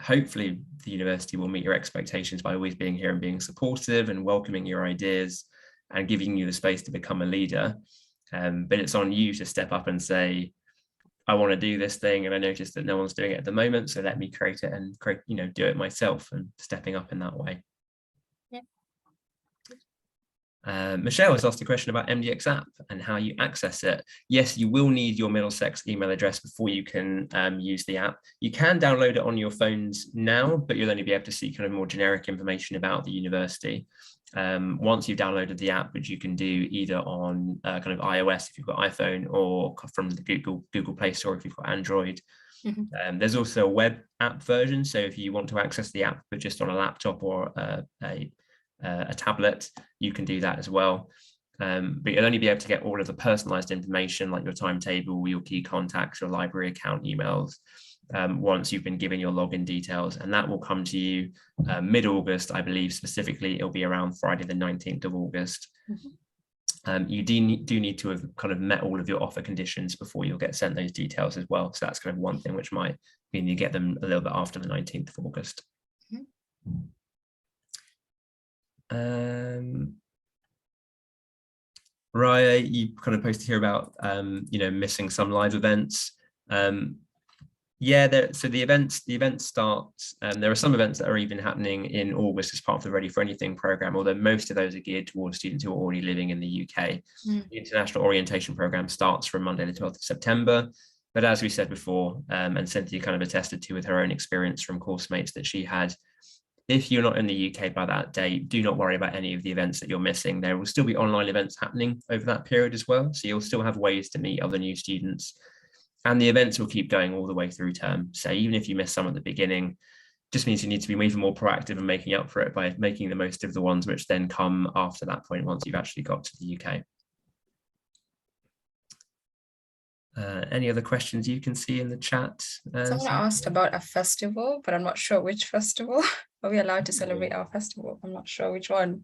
hopefully the university will meet your expectations by always being here and being supportive and welcoming your ideas and giving you the space to become a leader. But it's on you to step up and say, I want to do this thing, and I noticed that no one's doing it at the moment, so let me create it and do it myself, and stepping up in that way. Michelle has asked a question about MDX app and how you access it. Yes, you will need your Middlesex email address before you can use the app. You can download it on your phones now, but you'll only be able to see kind of more generic information about the university. Once you've downloaded the app, which you can do either on kind of iOS if you've got iPhone, or from the Google Play Store if you've got Android, There's also a web app version. So if you want to access the app, but just on a laptop or a tablet, you can do that as well. But you'll only be able to get all of the personalized information like your timetable, your key contacts, your library account emails, once you've been given your login details, and that will come to you mid-August, I believe. Specifically, it'll be around Friday the 19th of August. You do need to have kind of met all of your offer conditions before you'll get sent those details as well. So that's kind of one thing which might mean you get them a little bit after the 19th of August. Raya, you kind of posted here about missing some live events. So the events start. There are some events that are even happening in August as part of the Ready for Anything program, although most of those are geared towards students who are already living in the UK. The International Orientation Program starts from Monday the 12th of September. But as we said before, and Cynthia kind of attested to with her own experience from course mates that she had, if you're not in the UK by that date, do not worry about any of the events that you're missing. There will still be online events happening over that period as well. So you'll still have ways to meet other new students. And the events will keep going all the way through term. So even if you miss some at the beginning, just means you need to be even more proactive in making up for it by making the most of the ones which then come after that point once you've actually got to the UK. Any other questions you can see in the chat? Someone asked about a festival, but I'm not sure which festival. Are we allowed to celebrate our festival? I'm not sure which one.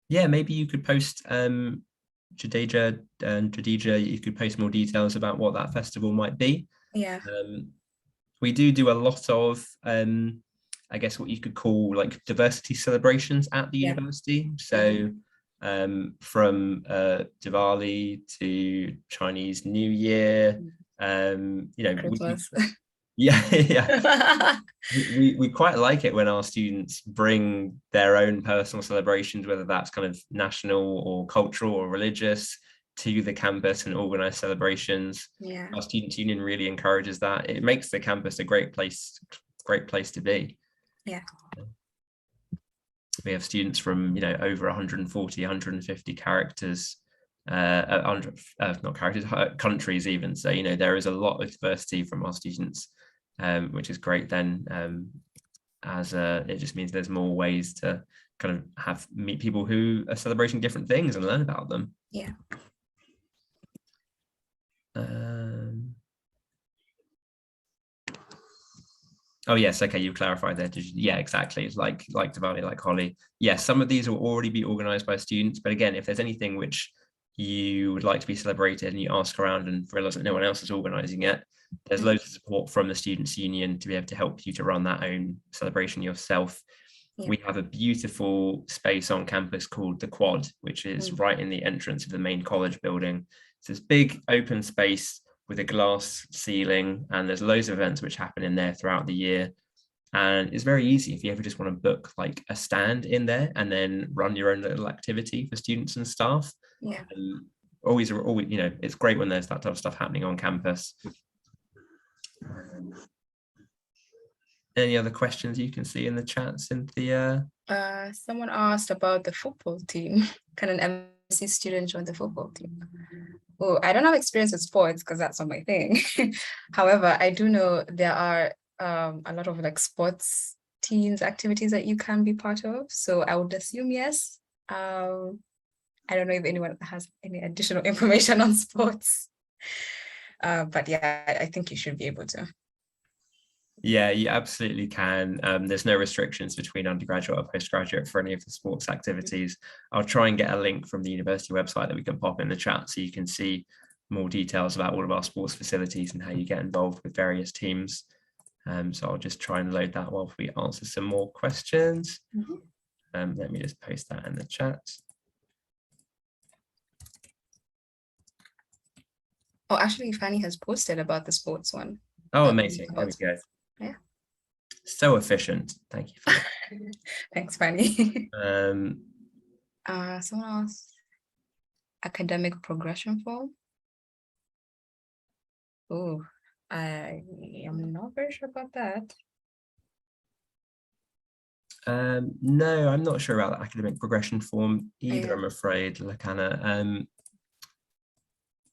Yeah, maybe you could post, Jadija and Jadija, you could post more details about what that festival might be. Yeah. We do a lot of, I guess what you could call like diversity celebrations at the university. So from Diwali to Chinese New Year, we quite like it when our students bring their own personal celebrations, whether that's kind of national or cultural or religious, to the campus and organize celebrations. Our students union really encourages that. It makes the campus a great place to be. We have students from over 140, 150 characters, countries even. So there is a lot of diversity from our students, which is great then, as it just means there's more ways to kind of meet people who are celebrating different things and learn about them. Oh yes, okay, you've clarified that. Yeah, exactly. It's like Diwali, like Holi. Yes, some of these will already be organized by students, but again, if there's anything which you would like to be celebrated and you ask around and realize that no one else is organizing it, there's loads of support from the Students' Union to be able to help you to run that own celebration yourself. We have a beautiful space on campus called the Quad, which is right in the entrance of the main college building. It's this big open space with a glass ceiling, and there's loads of events which happen in there throughout the year. And it's very easy if you ever just want to book like a stand in there and then run your own little activity for students and staff. Always, it's great when there's that type of stuff happening on campus. Any other questions you can see in the chat, Cynthia? Someone asked about the football team. Can an MSc student join the football team? Oh, I don't have experience with sports because that's not my thing. However, I do know there are a lot of like sports teams activities that you can be part of. So I would assume yes. I don't know if anyone has any additional information on sports. But yeah, I think you should be able to. Yeah, you absolutely can. There's no restrictions between undergraduate or postgraduate for any of the sports activities. I'll try and get a link from the university website that we can pop in the chat so you can see more details about all of our sports facilities and how you get involved with various teams. So I'll just try and load that while we answer some more questions. Let me just post that in the chat. Oh, actually, Fanny has posted about the sports one. Oh, amazing. There we go. Yeah. So efficient. Thank you for that. Thanks, Fanny. Someone else. Academic progression form. Oh, I am not very sure about that. No, I'm not sure about the academic progression form either, I'm afraid, Lakana.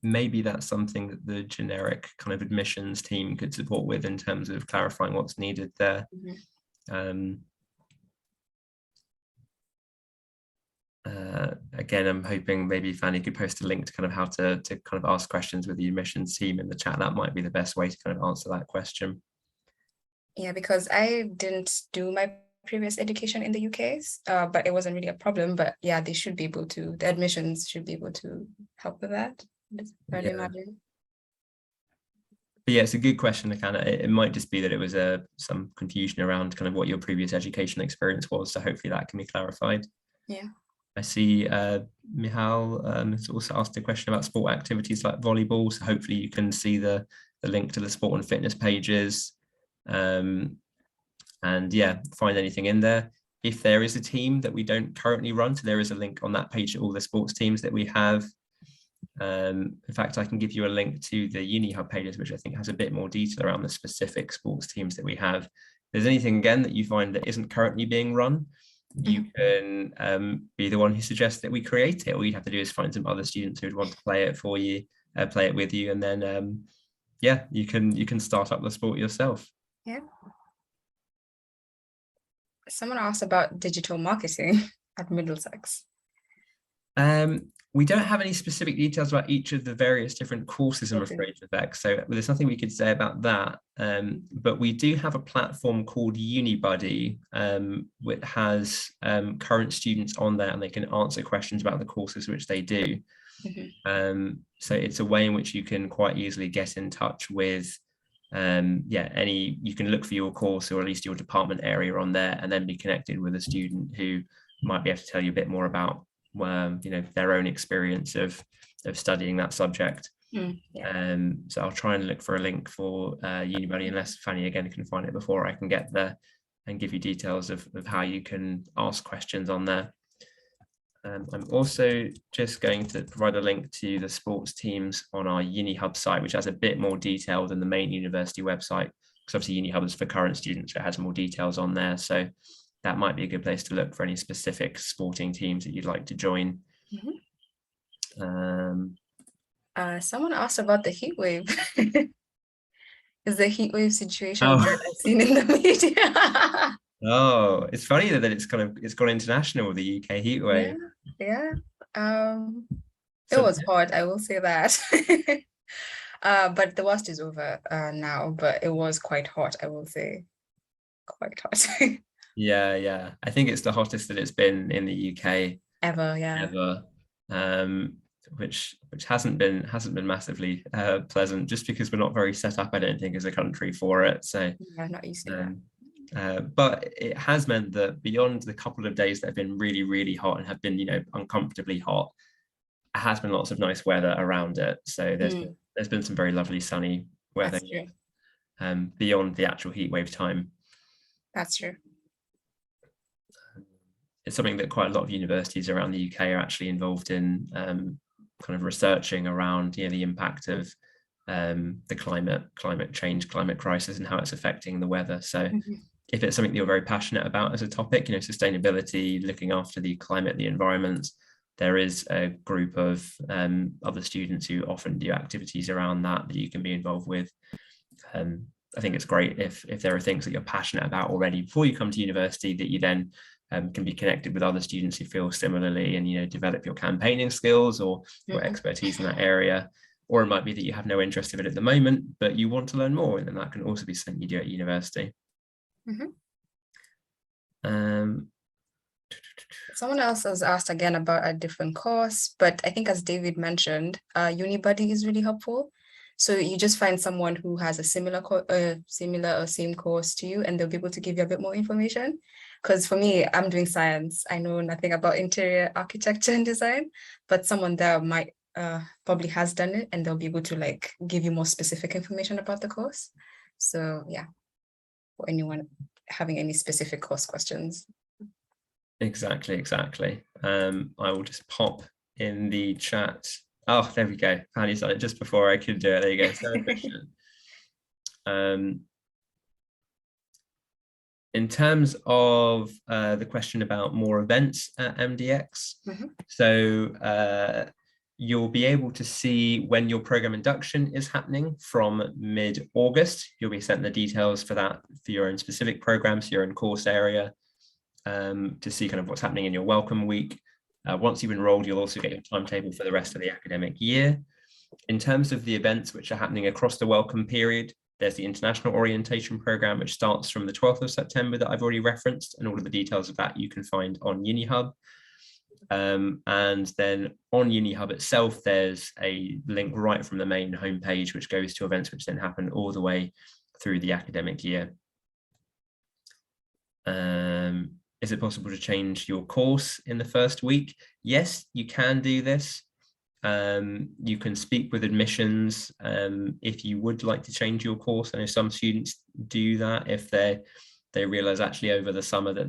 maybe that's something that the generic kind of admissions team could support with in terms of clarifying what's needed there. Again, I'm hoping maybe Fanny could post a link to kind of how to kind of ask questions with the admissions team in the chat. That might be the best way to kind of answer that question. Yeah, because I didn't do my previous education in the UK, but it wasn't really a problem. But yeah, they should be able to, the admissions should be able to help with that. I'd imagine. But yeah, it's a good question, Akana. It might just be that it was some confusion around kind of what your previous education experience was. So hopefully that can be clarified. Yeah. I see Michal has also asked a question about sport activities like volleyball. So hopefully you can see the link to the sport and fitness pages. And yeah, find anything in there. If there is a team that we don't currently run, so there is a link on that page to all the sports teams that we have. In fact, I can give you a link to the UniHub pages, which I think has a bit more detail around the specific sports teams that we have. If there's anything, again, that you find that isn't currently being run, you can be the one who suggests that we create it. All you have to do is find some other students who would want to play it for you, play it with you, and then yeah, you can start up the sport yourself. Yeah. Someone asked about digital marketing at Middlesex. We don't have any specific details about each of the various different courses, I'm afraid, Vivek. So there's nothing we could say about that. But we do have a platform called UniBuddy, which has current students on there, and they can answer questions about the courses which they do. So it's a way in which you can quite easily get in touch with you can look for your course or at least your department area on there, and then be connected with a student who might be able to tell you a bit more about their own experience of studying that subject. So I'll try and look for a link for UniBuddy, unless Fanny again can find it before I can get there and give you details of how you can ask questions on there. I'm also just going to provide a link to the sports teams on our UniHub site, which has a bit more detail than the main university website, because obviously UniHub is for current students, so it has more details on there. So that might be a good place to look for any specific sporting teams that you'd like to join. Someone asked about the heat wave. Is the heat wave situation that I've seen in the media? Oh, it's funny that it's gone international with the UK heat wave. Yeah. It was hot, I will say that. But the worst is over now, but it was quite hot, I will say. Quite hot. Yeah. I think it's the hottest that it's been in the UK ever. Which hasn't been massively pleasant, just because we're not very set up, I don't think, as a country for it. So yeah, not used to that. But it has meant that beyond the couple of days that have been really, really hot and have been, uncomfortably hot, it has been lots of nice weather around it. So there's been some very lovely sunny weather beyond the actual heat wave time. That's true. It's something that quite a lot of universities around the UK are actually involved in, kind of researching around the impact of the climate change, climate crisis, and how it's affecting the weather. So if it's something that you're very passionate about as a topic, sustainability, looking after the climate, the environment, there is a group of other students who often do activities around that you can be involved with. I think it's great if there are things that you're passionate about already before you come to university, that you then can be connected with other students who feel similarly, and develop your campaigning skills or your expertise in that area. Or it might be that you have no interest in it at the moment, but you want to learn more, and then that can also be something you do at university. Someone else has asked again about a different course, but I think, as David mentioned, UniBuddy is really helpful. So you just find someone who has a similar or same course to you, and they'll be able to give you a bit more information. Because for me, I'm doing science. I know nothing about interior architecture and design, but someone there might probably has done it, and they'll be able to give you more specific information about the course. So yeah, for anyone having any specific course questions. Exactly. I will just pop in the chat. Oh, there we go. Fanny's done it just before I could do it. There you go. So efficient. In terms of the question about more events at MDX, so You'll be able to see when your program induction is happening from mid-August. You'll be sent the details for that for your own specific programs, your own course area, to see kind of what's happening in your welcome week. Once you've enrolled, you'll also get your timetable for the rest of the academic year. In terms of the events which are happening across the welcome period, there's the International Orientation Programme, which starts from the 12th of September that I've already referenced, and all of the details of that you can find on UniHub. And then on UniHub itself, there's a link right from the main homepage, which goes to events which then happen all the way through the academic year. Is it possible to change your course in the first week? Yes, you can do this. You can speak with admissions if you would like to change your course. I know some students do that if they realize actually over the summer that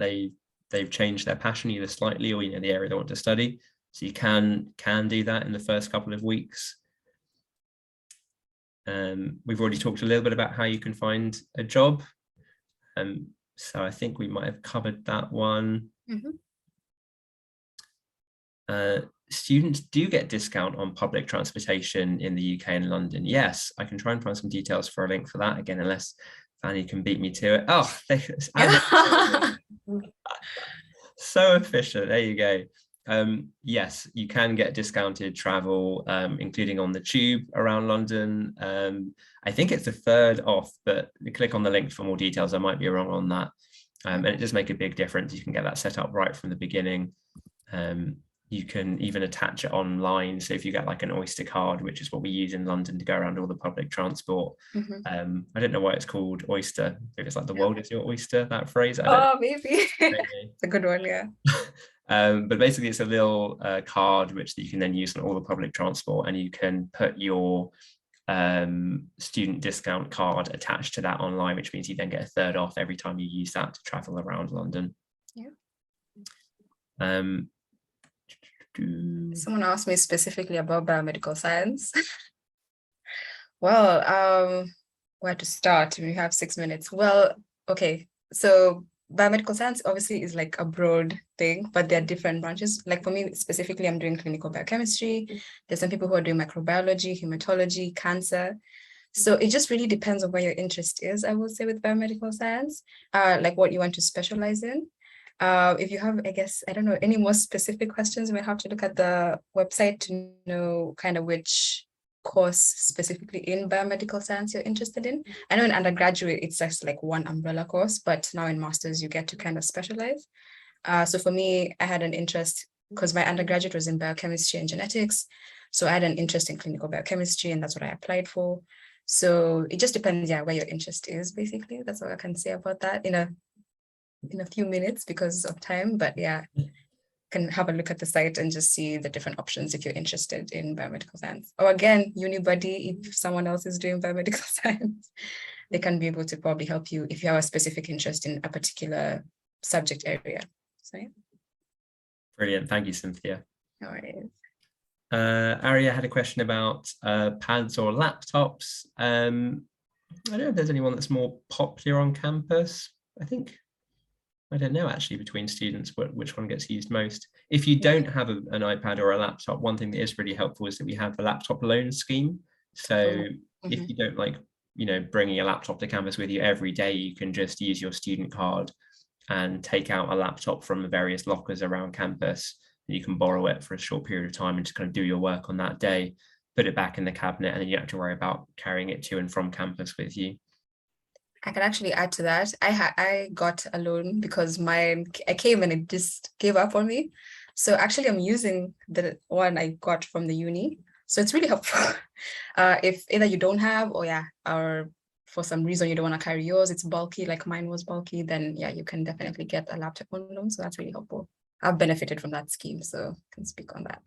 they've changed their passion either slightly or the area they want to study. So you can do that in the first couple of weeks. We've already talked a little bit about how you can find a job. So I think we might have covered that one. Students do get discount on public transportation in the UK and London. Yes, I can try and find some details for a link for that again, unless Fanny can beat me to it. Oh, so efficient. There you go. Yes, you can get discounted travel, including on the tube around London. I think it's a third off, but click on the link for more details. I might be wrong on that. And it does make a big difference. You can get that set up right from the beginning. You can even attach it online. So if you get like an Oyster card, which is what we use in London to go around all the public transport. I don't know why it's called Oyster. Maybe it's like the world is your oyster, that phrase. Maybe. It's a good one, yeah. But basically it's a little card which you can then use on all the public transport, and you can put your student discount card attached to that online, which means you then get a third off every time you use that to travel around London. Someone asked me specifically about biomedical science. Well, where to start? We have 6 minutes. Well, okay, so biomedical science obviously is like a broad thing, but there are different branches. Like for me specifically, I'm doing clinical biochemistry. There's some people who are doing microbiology, hematology, cancer. So it just really depends on where your interest is, I will say, with biomedical science, like what you want to specialize in. If you have, I guess, I don't know, any more specific questions, you might have to look at the website to know kind of which course specifically in biomedical science you're interested in. I know in undergraduate, it's just like one umbrella course, but now in master's, you get to kind of specialize. So for me, I had an interest because my undergraduate was in biochemistry and genetics. So I had an interest in clinical biochemistry, and that's what I applied for. So it just depends, yeah, where your interest is, basically. That's all I can say about that in a few minutes because of time, but yeah, can have a look at the site and just see the different options if you're interested in biomedical science. Or again, UniBuddy, if someone else is doing biomedical science, they can be able to probably help you if you have a specific interest in a particular subject area. So yeah. Brilliant, thank you, Cynthia. No worries. Aria had a question about pads or laptops. I don't know if there's anyone that's more popular on campus. I don't know actually between students which one gets used most. If you don't have an iPad or a laptop, one thing that is really helpful is that we have the laptop loan scheme. So if you don't like, bringing a laptop to campus with you every day, you can just use your student card and take out a laptop from the various lockers around campus. And you can borrow it for a short period of time and just kind of do your work on that day, put it back in the cabinet, and then you don't have to worry about carrying it to and from campus with you. I can actually add to that. I got a loan because I came and it just gave up on me. So actually I'm using the one I got from the uni. So it's really helpful. If either you don't have or for some reason you don't want to carry yours, it's bulky, like mine was bulky, then yeah, you can definitely get a laptop on loan. So that's really helpful. I've benefited from that scheme, so I can speak on that.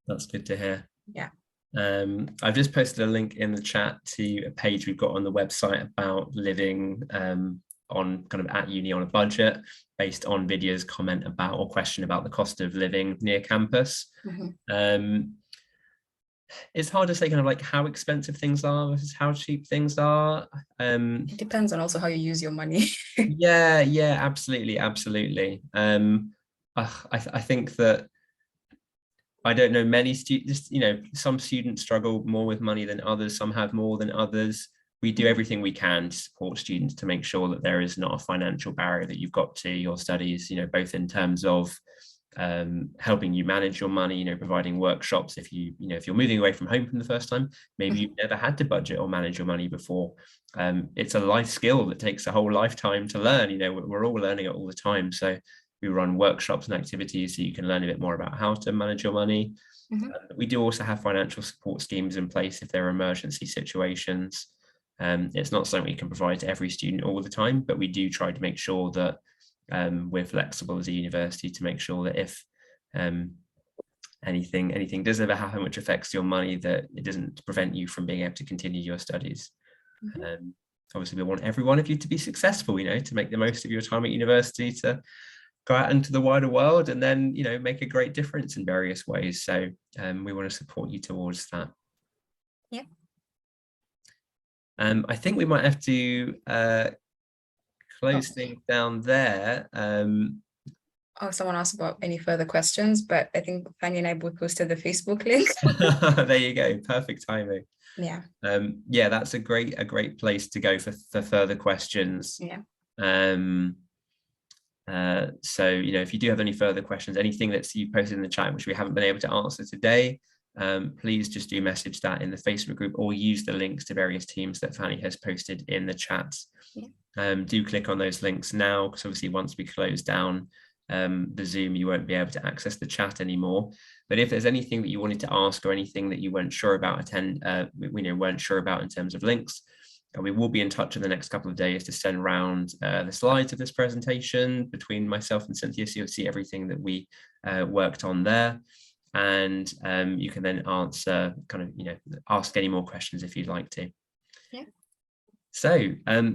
That's good to hear. Yeah. I've just posted a link in the chat to a page we've got on the website about living on kind of at uni on a budget, based on Vidya's comment about or question about the cost of living near campus. It's hard to say kind of like how expensive things are versus how cheap things are. It depends on also how you use your money. yeah, absolutely. I think that I don't know many students, you know, some students struggle more with money than others, some have more than others. We do everything we can to support students to make sure that there is not a financial barrier that you've got to your studies, you know, both in terms of helping you manage your money, you know, providing workshops. If if you're moving away from home from the first time, maybe you've never had to budget or manage your money before. It's a life skill that takes a whole lifetime to learn. You know, we're all learning it all the time. So we run workshops and activities so you can learn a bit more about how to manage your money. We do also have financial support schemes in place if there are emergency situations. It's not something we can provide to every student all the time, but we do try to make sure that we're flexible as a university to make sure that if anything does ever happen which affects your money, that it doesn't prevent you from being able to continue your studies. Obviously, we want every one of you to be successful, you know, to make the most of your time at university, to go out into the wider world and then, you know, make a great difference in various ways. So we want to support you towards that. Yeah. I think we might have to close things down there. Someone asked about any further questions, but I think Fanny and I both posted the Facebook link. There you go, perfect timing. Yeah. Yeah, that's a great place to go for further questions. Yeah. So, you know, if you do have any further questions, anything that you posted in the chat which we haven't been able to answer today, please just do message that in the Facebook group or use the links to various teams that Fanny has posted in the chat. Yeah. Do click on those links now, because obviously once we close down the Zoom, you won't be able to access the chat anymore. But if there's anything that you wanted to ask or anything that you weren't sure about weren't sure about in terms of links, we will be in touch in the next couple of days to send around the slides of this presentation between myself and Cynthia, so you'll see everything that we worked on there. And you can then answer, ask any more questions if you'd like to. Yeah. So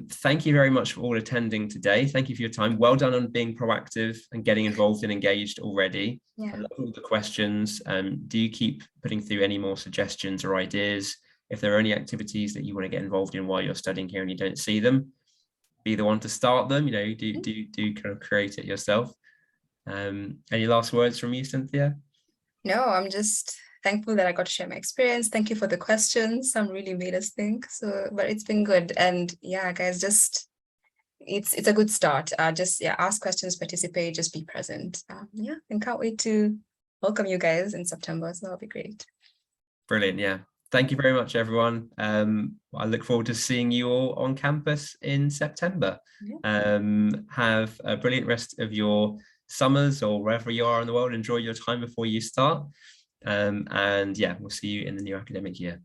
thank you very much for all attending today. Thank you for your time. Well done on being proactive and getting involved and engaged already. Yeah. I love all the questions. Do keep putting through any more suggestions or ideas. If there are any activities that you want to get involved in while you're studying here and you don't see them, be the one to start them. You know, do kind of create it yourself. Any last words from you, Cynthia? No, I'm just thankful that I got to share my experience. Thank you for the questions. Some really made us think. So, but it's been good. And yeah, guys, just it's a good start. Ask questions, participate, just be present. And can't wait to welcome you guys in September. So that'll be great. Brilliant. Yeah. Thank you very much, everyone. I look forward to seeing you all on campus in September. Yeah. Have a brilliant rest of your summers or wherever you are in the world. Enjoy your time before you start. And yeah, we'll see you in the new academic year.